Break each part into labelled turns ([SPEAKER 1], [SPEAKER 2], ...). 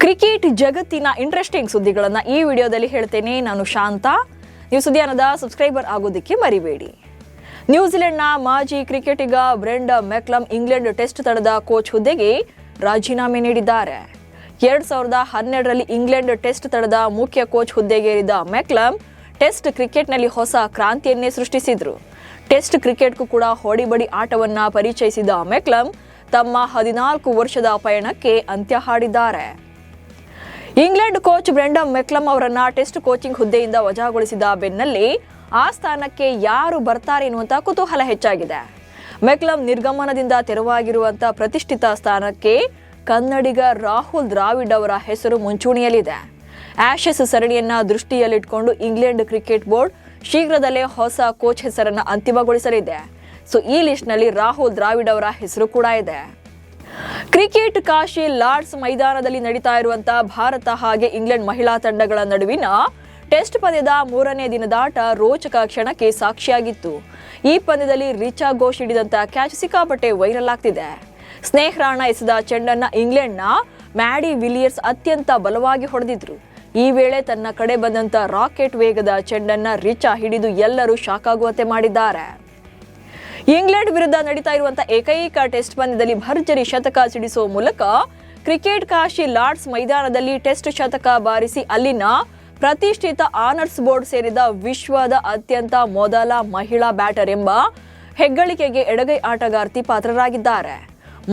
[SPEAKER 1] Cricket ಜಗತ್ತಿನ interesting ಸುದ್ದಿಗಳನ್ನು ಈ ವಿಡಿಯೋದಲ್ಲಿ ಹೇಳ್ತೇನೆ. ನಾನು ಶಾಂತ. ನೀವು ಸುದ್ದಿಯಾನದ ಸಬ್ಸ್ಕ್ರೈಬರ್ ಆಗೋದಕ್ಕೆ ಮರಿಬೇಡಿ. ನ್ಯೂಜಿಲೆಂಡ್ನ ಮಾಜಿ ಕ್ರಿಕೆಟಿಗ ಬ್ರೆಂಡನ್ ಮೆಕ್ಲಮ್ ಇಂಗ್ಲೆಂಡ್ ಟೆಸ್ಟ್ ತಂಡದ ಕೋಚ್ ಹುದ್ದೆಗೆ ರಾಜೀನಾಮೆ ನೀಡಿದ್ದಾರೆ. 2012ರಲ್ಲಿ ಇಂಗ್ಲೆಂಡ್ ಟೆಸ್ಟ್ ತಂಡದ ಮುಖ್ಯ ಕೋಚ್ ಹುದ್ದೆಗೇರಿದ ಮೆಕ್ಲಮ್ ಟೆಸ್ಟ್ ಕ್ರಿಕೆಟ್ನಲ್ಲಿ ಹೊಸ ಕ್ರಾಂತಿಯನ್ನೇ ಸೃಷ್ಟಿಸಿದ್ರು. ಟೆಸ್ಟ್ ಕ್ರಿಕೆಟ್ಗೂ ಕೂಡ ಹೊಡಿಬಡಿ ಆಟವನ್ನ ಪರಿಚಯಿಸಿದ ಮೆಕ್ಲಮ್ ತಮ್ಮ 14 ವರ್ಷದ ಪಯಣಕ್ಕೆ ಅಂತ್ಯ ಹಾಡಿದ್ದಾರೆ. ಇಂಗ್ಲೆಂಡ್ ಕೋಚ್ ಬ್ರೆಂಡನ್ ಮೆಕ್ಲಮ್ ಅವರನ್ನ ಟೆಸ್ಟ್ ಕೋಚಿಂಗ್ ಹುದ್ದೆಯಿಂದ ವಜಾಗೊಳಿಸಿದ ಬೆನ್ನಲ್ಲೇ ಆ ಸ್ಥಾನಕ್ಕೆ ಯಾರು ಬರ್ತಾರೆ ಎನ್ನುವಂತ ಕುತೂಹಲ ಹೆಚ್ಚಾಗಿದೆ. ಮೆಕ್ಲಮ್ ನಿರ್ಗಮನದಿಂದ ತೆರವಾಗಿರುವಂತ ಪ್ರತಿಷ್ಠಿತ ಸ್ಥಾನಕ್ಕೆ ಕನ್ನಡಿಗ ರಾಹುಲ್ ದ್ರಾವಿಡ್ ಅವರ ಹೆಸರು ಮುಂಚೂಣಿಯಲ್ಲಿದೆ. ಆಶೆಸ್ ಸರಣಿಯನ್ನ ದೃಷ್ಟಿಯಲ್ಲಿಟ್ಟುಕೊಂಡು ಇಂಗ್ಲೆಂಡ್ ಕ್ರಿಕೆಟ್ ಬೋರ್ಡ್ ಶೀಘ್ರದಲ್ಲೇ ಹೊಸ ಕೋಚ್ ಹೆಸರನ್ನು ಅಂತಿಮಗೊಳಿಸಲಿದೆ. ಈ ಲಿಸ್ಟ್ನಲ್ಲಿ ರಾಹುಲ್ ದ್ರಾವಿಡ್ ಅವರ ಹೆಸರು ಕೂಡ ಇದೆ. ಕ್ರಿಕೆಟ್ ಕಾಶಿ ಲಾರ್ಡ್ಸ್ ಮೈದಾನದಲ್ಲಿ ನಡೀತಾ ಇರುವಂತಹ ಭಾರತ ಹಾಗೆ ಇಂಗ್ಲೆಂಡ್ ಮಹಿಳಾ ತಂಡಗಳ ನಡುವಿನ ಟೆಸ್ಟ್ ಪಂದ್ಯದ 3ನೇ ದಿನದಾಟ ರೋಚಕ ಕ್ಷಣಕ್ಕೆ ಸಾಕ್ಷಿಯಾಗಿತ್ತು. ಈ ಪಂದ್ಯದಲ್ಲಿ ರಿಚಾ ಘೋಷ್ ಹಿಡಿದಂತ ಕ್ಯಾಚ್ ಸಿಕ್ಕಾಪಟ್ಟೆ ವೈರಲ್ ಆಗ್ತಿದೆ. ಸ್ನೇಹ್ ರಾಣಾ ಎಸೆದ ಚೆಂಡನ್ನ ಇಂಗ್ಲೆಂಡ್ನ ಮ್ಯಾಡಿ ವಿಲಿಯರ್ಸ್ ಅತ್ಯಂತ ಬಲವಾಗಿ ಹೊಡೆದಿದ್ರು. ಈ ವೇಳೆ ತನ್ನ ಕಡೆ ಬಂದಂತ ರಾಕೆಟ್ ವೇಗದ ಚೆಂಡನ್ನ ರಿಚಾ ಹಿಡಿದು ಎಲ್ಲರೂ ಶಾಕ್ ಆಗುವಂತೆ ಮಾಡಿದ್ದಾರೆ. ಇಂಗ್ಲೆಂಡ್ ವಿರುದ್ಧ ನಡೀತಾ ಇರುವಂತಹ ಏಕೈಕ ಟೆಸ್ಟ್ ಪಂದ್ಯದಲ್ಲಿ ಭರ್ಜರಿ ಶತಕ ಸಿಡಿಸುವ ಮೂಲಕ ಕ್ರಿಕೆಟ್ ಕಾಶಿ ಲಾರ್ಡ್ಸ್ ಮೈದಾನದಲ್ಲಿ ಟೆಸ್ಟ್ ಶತಕ ಬಾರಿಸಿ ಅಲ್ಲಿನ ಪ್ರತಿಷ್ಠಿತ ಆನರ್ಸ್ ಬೋರ್ಡ್ ಸೇರಿದ ವಿಶ್ವದ ಅತ್ಯಂತ ಮೊದಲ ಮಹಿಳಾ ಬ್ಯಾಟರ್ ಎಂಬ ಹೆಗ್ಗಳಿಕೆಗೆ ಎಡಗೈ ಆಟಗಾರ್ತಿ ಪಾತ್ರರಾಗಿದ್ದಾರೆ.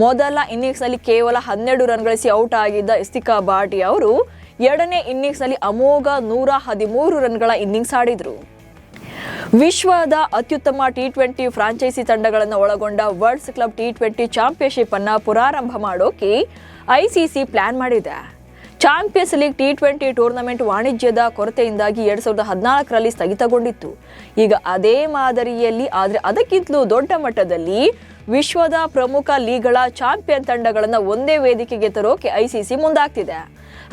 [SPEAKER 1] ಮೊದಲ ಇನ್ನಿಂಗ್ಸ್ನಲ್ಲಿ ಕೇವಲ 12 ರನ್ ಗಳಿಸಿ ಔಟ್ ಆಗಿದ್ದ ಇಸ್ತಿಕಾ ಬಾಟಿ ಅವರು 2ನೇ ಇನ್ನಿಂಗ್ಸ್ನಲ್ಲಿ ಅಮೋಘ 113 ರನ್ಗಳ ಇನ್ನಿಂಗ್ಸ್ ಆಡಿದ್ರು. ವಿಶ್ವದ ಅತ್ಯುತ್ತಮ T20 ಫ್ರಾಂಚೈಸಿ ತಂಡಗಳನ್ನು ಒಳಗೊಂಡ ವರ್ಲ್ಡ್ಸ್ ಕ್ಲಬ್ T20 ಚಾಂಪಿಯನ್ಶಿಪ್ ಅನ್ನ ಪುನರಾರಂಭ ಮಾಡೋಕೆ ICC ಪ್ಲಾನ್ ಮಾಡಿದೆ. ಚಾಂಪಿಯನ್ಸ್ ಲೀಗ್ T20 ಟೂರ್ನಮೆಂಟ್ ವಾಣಿಜ್ಯದ ಕೊರತೆಯಿಂದಾಗಿ 2014ರಲ್ಲಿ ಸ್ಥಗಿತಗೊಂಡಿತ್ತು. ಈಗ ಅದೇ ಮಾದರಿಯಲ್ಲಿ ಆದರೆ ಅದಕ್ಕಿಂತಲೂ ದೊಡ್ಡ ಮಟ್ಟದಲ್ಲಿ ವಿಶ್ವದ ಪ್ರಮುಖ ಲೀಗ್ಗಳ ಚಾಂಪಿಯನ್ ತಂಡಗಳನ್ನು ಒಂದೇ ವೇದಿಕೆಗೆ ತರೋಕೆ ICC ಮುಂದಾಗ್ತಿದೆ.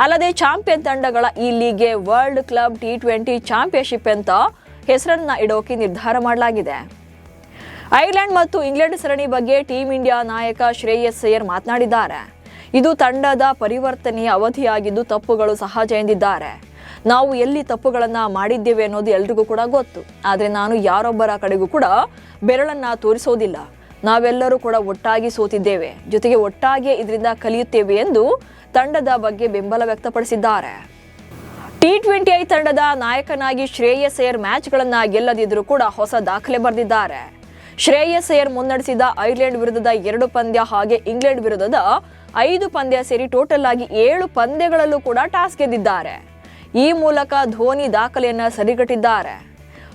[SPEAKER 1] ಅಲ್ಲದೆ ಚಾಂಪಿಯನ್ ತಂಡಗಳ ಈ ಲೀಗ್ಗೆ ವರ್ಲ್ಡ್ ಕ್ಲಬ್ T20 ಚಾಂಪಿಯನ್ಶಿಪ್ ಅಂತ ಹೆಸರನ್ನ ಇಡೋಕೆ ನಿರ್ಧಾರ ಮಾಡಲಾಗಿದೆ. ಐರ್ಲೆಂಡ್ ಮತ್ತು ಇಂಗ್ಲೆಂಡ್ ಸರಣಿ ಬಗ್ಗೆ ಟೀಂ ಇಂಡಿಯಾ ನಾಯಕ ಶ್ರೇಯಸ್ ಅಯ್ಯರ್ ಮಾತನಾಡಿದ್ದಾರೆ. ಇದು ತಂಡದ ಪರಿವರ್ತನೆಯ ಅವಧಿಯಾಗಿದ್ದು ತಪ್ಪುಗಳು ಸಹಜ ಎಂದಿದ್ದಾರೆ. ನಾವು ಎಲ್ಲಿ ತಪ್ಪುಗಳನ್ನ ಮಾಡಿದ್ದೇವೆ ಅನ್ನೋದು ಎಲ್ರಿಗೂ ಕೂಡ ಗೊತ್ತು. ಆದರೆ ನಾನು ಯಾರೊಬ್ಬರ ಕಡೆಗೂ ಕೂಡ ಬೆರಳನ್ನ ತೋರಿಸೋದಿಲ್ಲ. ನಾವೆಲ್ಲರೂ ಕೂಡ ಒಟ್ಟಾಗಿ ಸೋತಿದ್ದೇವೆ, ಜೊತೆಗೆ ಒಟ್ಟಾಗಿ ಇದರಿಂದ ಕಲಿಯುತ್ತೇವೆ ಎಂದು ತಂಡದ ಬಗ್ಗೆ ಬೆಂಬಲ ವ್ಯಕ್ತಪಡಿಸಿದ್ದಾರೆ. T20 ತಂಡದ ನಾಯಕನಾಗಿ ಶ್ರೇಯಸ್ ಅಯ್ಯರ್ ಮ್ಯಾಚ್ಗಳನ್ನ ಗೆಲ್ಲದಿದ್ರೂ ಕೂಡ ಹೊಸ ದಾಖಲೆ ಬರೆದಿದ್ದಾರೆ. ಶ್ರೇಯಸ್ ಅಯ್ಯರ್ ಮುನ್ನಡೆಸಿದ ಐರ್ಲೆಂಡ್ ವಿರುದ್ಧದ 2 ಪಂದ್ಯ ಹಾಗೆ ಇಂಗ್ಲೆಂಡ್ ವಿರುದ್ಧದ 5 ಪಂದ್ಯ ಸೇರಿ ಟೋಟಲ್ ಆಗಿ 7 ಪಂದ್ಯಗಳಲ್ಲೂ ಕೂಡ ಟಾಸ್ ಗೆದ್ದಿದ್ದಾರೆ. ಈ ಮೂಲಕ ಧೋನಿ ದಾಖಲೆಯನ್ನ ಸರಿಗಟ್ಟಿದ್ದಾರೆ.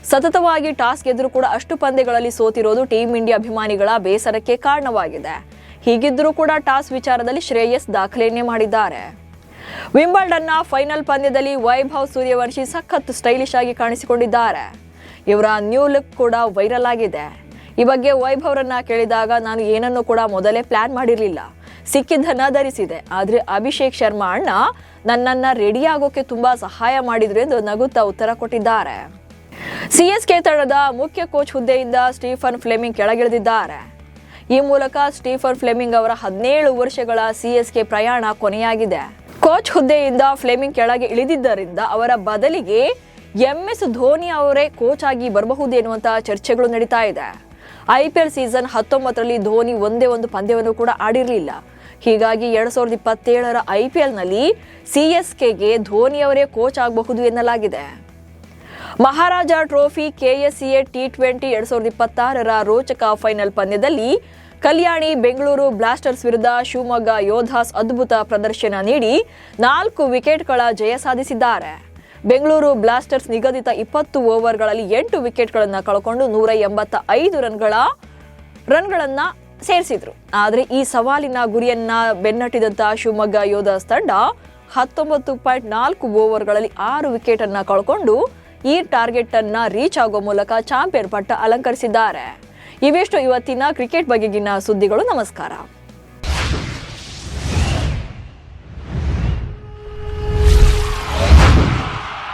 [SPEAKER 1] ಸತತವಾಗಿ ಟಾಸ್ ಗೆದ್ದರೂ ಕೂಡ ಅಷ್ಟು ಪಂದ್ಯಗಳಲ್ಲಿ ಸೋತಿರೋದು ಟೀಂ ಇಂಡಿಯಾ ಅಭಿಮಾನಿಗಳ ಬೇಸರಕ್ಕೆ ಕಾರಣವಾಗಿದೆ. ಹೀಗಿದ್ದರೂ ಕೂಡ ಟಾಸ್ ವಿಚಾರದಲ್ಲಿ ಶ್ರೇಯಸ್ ದಾಖಲೆಯನ್ನೇ ಮಾಡಿದ್ದಾರೆ. ವಿಂಬಲ್ಡನ್ನ ಫೈನಲ್ ಪಂದ್ಯದಲ್ಲಿ ವೈಭವ್ ಸೂರ್ಯವಂಶಿ ಸಖತ್ ಸ್ಟೈಲಿಶ್ ಆಗಿ ಕಾಣಿಸಿಕೊಂಡಿದ್ದಾರೆ. ಇವರ ನ್ಯೂ ಲುಕ್ ಕೂಡ ವೈರಲ್ ಆಗಿದೆ. ಈ ಬಗ್ಗೆ ವೈಭವ್ರನ್ನ ಕೇಳಿದಾಗ ನಾನು ಏನನ್ನು ಕೂಡ ಮೊದಲೇ ಪ್ಲಾನ್ ಮಾಡಿರಲಿಲ್ಲ, ಸಿಕ್ಕಿದ್ದನ್ನ ಧರಿಸಿದೆ. ಆದ್ರೆ ಅಭಿಷೇಕ್ ಶರ್ಮಾ ಅಣ್ಣ ನನ್ನನ್ನ ರೆಡಿ ಆಗೋಕೆ ತುಂಬಾ ಸಹಾಯ ಮಾಡಿದ್ರು ಎಂದು ನಗುತ್ತಾ ಉತ್ತರ ಕೊಟ್ಟಿದ್ದಾರೆ. CSK ತಂಡದ ಮುಖ್ಯ ಕೋಚ್ ಹುದ್ದೆಯಿಂದ ಸ್ಟೀಫನ್ ಫ್ಲೆಮಿಂಗ್ ಕೆಳಗಿಳಿದಿದ್ದಾರೆ. ಈ ಮೂಲಕ ಸ್ಟೀಫನ್ ಫ್ಲೆಮಿಂಗ್ ಅವರ 17 ವರ್ಷಗಳ CSK ಪ್ರಯಾಣ ಕೊನೆಯಾಗಿದೆ. ಕೋಚ್ ಹುದ್ದೆಯಿಂದ ಫ್ಲೆಮಿಂಗ್ ಕೆಳಗೆ ಇಳಿದಿದ್ದರಿಂದ ಅವರ ಬದಲಿಗೆ MS ಧೋನಿ ಅವರೇ ಕೋಚ್ ಆಗಿ ಬರಬಹುದು ಎನ್ನುವಂತಹ ಚರ್ಚೆಗಳು ನಡೀತಾ ಇದೆ. IPL ಸೀಸನ್ 19ರಲ್ಲಿ ಧೋನಿ ಒಂದೇ ಒಂದು ಪಂದ್ಯವನ್ನು ಕೂಡ ಆಡಿರಲಿಲ್ಲ. ಹೀಗಾಗಿ 2027ರ IPLನಲ್ಲಿ CSKಗೆ ಧೋನಿ ಅವರೇ ಕೋಚ್ ಆಗಬಹುದು ಎನ್ನಲಾಗಿದೆ. ಮಹಾರಾಜ ಟ್ರೋಫಿ KSCA T20 2026ರ ರೋಚಕ ಫೈನಲ್ ಪಂದ್ಯದಲ್ಲಿ ಕಲ್ಯಾಣಿ ಬೆಂಗಳೂರು ಬ್ಲಾಸ್ಟರ್ಸ್ ವಿರುದ್ಧ ಶಿವಮೊಗ್ಗ ಯೋಧಾಸ್ ಅದ್ಭುತ ಪ್ರದರ್ಶನ ನೀಡಿ 4 ವಿಕೆಟ್ಗಳ ಜಯ ಸಾಧಿಸಿದ್ದಾರೆ. ಬೆಂಗಳೂರು ಬ್ಲಾಸ್ಟರ್ಸ್ ನಿಗದಿತ 20 ಓವರ್ಗಳಲ್ಲಿ 8 ವಿಕೆಟ್ಗಳನ್ನು ಕಳ್ಕೊಂಡು 185 ರನ್ಗಳನ್ನ ಸೇರಿಸಿದ್ರು. ಆದರೆ ಈ ಸವಾಲಿನ ಗುರಿಯನ್ನ ಬೆನ್ನಟ್ಟಿದಂತ ಶಿವಮೊಗ್ಗ ಯೋಧಾಸ್ ತಂಡ 19.4 ಓವರ್ಗಳಲ್ಲಿ 6 ವಿಕೆಟ್ ಅನ್ನ ಕಳ್ಕೊಂಡು ಈ ಟಾರ್ಗೆಟ್ ಅನ್ನ ರೀಚ್ ಆಗೋ ಮೂಲಕ ಚಾಂಪಿಯನ್ ಪಟ್ಟ ಅಲಂಕರಿಸಿದ್ದಾರೆ. ಇವೆಷ್ಟು ಇವತ್ತಿನ ಕ್ರಿಕೆಟ್ ಬಗೆಗಿನ ಸುದ್ದಿಗಳು. ನಮಸ್ಕಾರ.